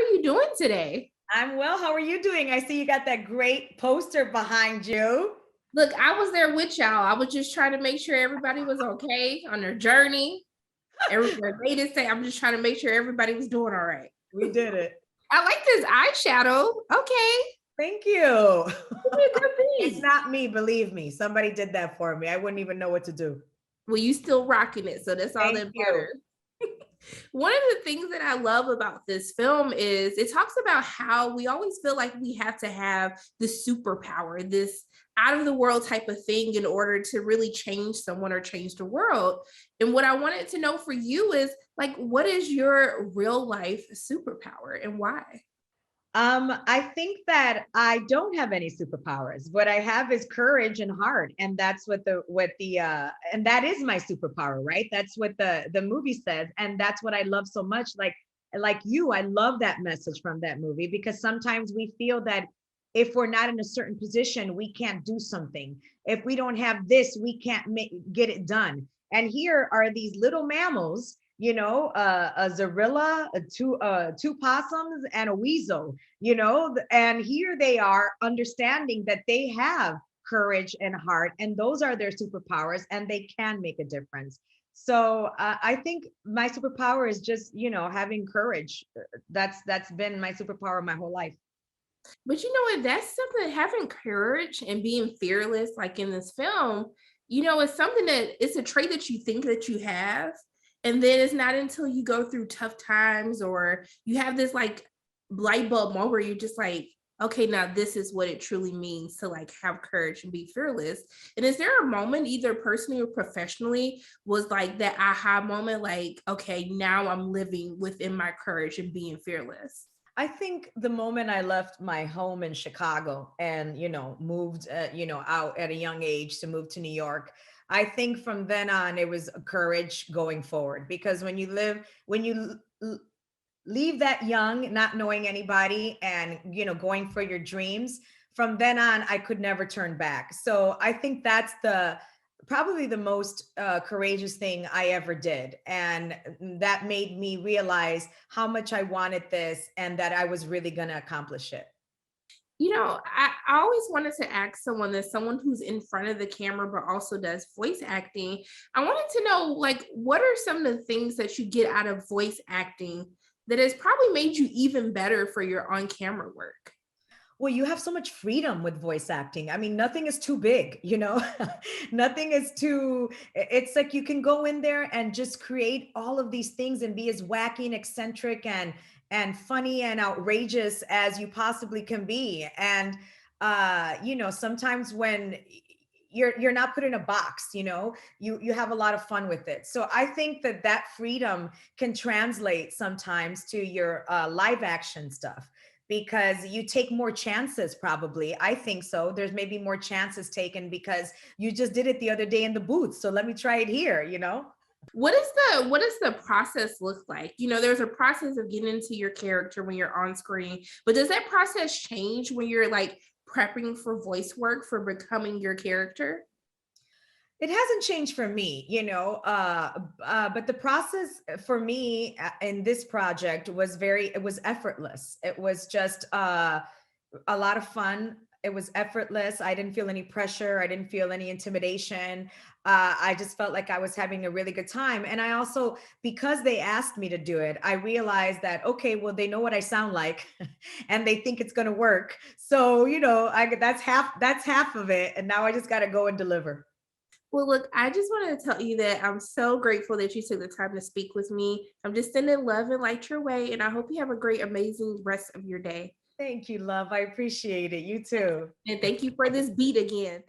you doing today? I'm well. How are you doing? I see you got that great poster behind you. Look, I was there with y'all. I was just trying to make sure everybody was okay on their journey. Everybody made it say, I'm just trying to make sure everybody was doing all right. We did it. I like this eyeshadow. Okay. Thank you. Give me a good It's piece. not me, believe me. Somebody did that for me. I wouldn't even know what to do. Well, you still rocking it, so that's all Thank that you. matters. One of the things that I love about this film is it talks about how we always feel like we have to have this superpower, this out of the world type of thing in order to really change someone or change the world. And what I wanted to know for you is like, what is your real life superpower and why? I think that I don't have any superpowers. What I have is courage and heart, and that's and that is my superpower, right? That's what the movie says, and that's what I love so much. Like you, I love that message from that movie because sometimes we feel that if we're not in a certain position, we can't do something. If we don't have this, we can't get it done. And here are these little mammals, a zorilla, two possums, and a weasel, and here they are understanding that they have courage and heart, and those are their superpowers, and they can make a difference. So I think my superpower is just, having courage. That's been my superpower my whole life. But you know what? That's something having courage and being fearless, like in this film, it's something that it's a trait that you think that you have. And then it's not until you go through tough times or you have this like light bulb moment where you're just like, okay, now this is what it truly means to like have courage and be fearless. And is there a moment, either personally or professionally, was like that aha moment, like, okay, now I'm living within my courage and being fearless? I think the moment I left my home in Chicago and, moved, out at a young age to move to New York, I think from then on it was a courage going forward because when you leave that young, not knowing anybody and, going for your dreams, from then on, I could never turn back. So I think that's probably the most courageous thing I ever did. And that made me realize how much I wanted this and that I was really going to accomplish it. I always wanted to ask someone that's someone who's in front of the camera but also does voice acting. I wanted to know, like, what are some of the things that you get out of voice acting that has probably made you even better for your on-camera work? Well, you have so much freedom with voice acting. I mean, nothing is too big, nothing is too, it's like you can go in there and just create all of these things and be as wacky and eccentric and funny and outrageous as you possibly can be. And sometimes when you're not put in a box, you have a lot of fun with it. So I think that freedom can translate sometimes to your live action stuff because you take more chances. Probably, I think so. There's maybe more chances taken because you just did it the other day in the booth, so let me try it here. What does the process look like? There's a process of getting into your character when you're on screen, but does that process change when you're like prepping for voice work for becoming your character? It hasn't changed for me, but the process for me in this project it was effortless. It was just a lot of fun. It was effortless. I didn't feel any pressure. I didn't feel any intimidation. I just felt like I was having a really good time. And I also, because they asked me to do it, I realized that, okay, well, they know what I sound like and they think it's going to work. So, that's half of it. And now I just got to go and deliver. Well, look, I just wanted to tell you that I'm so grateful that you took the time to speak with me. I'm just sending love and light your way, and I hope you have a great, amazing rest of your day. Thank you, love. I appreciate it. You too. And thank you for this beat again.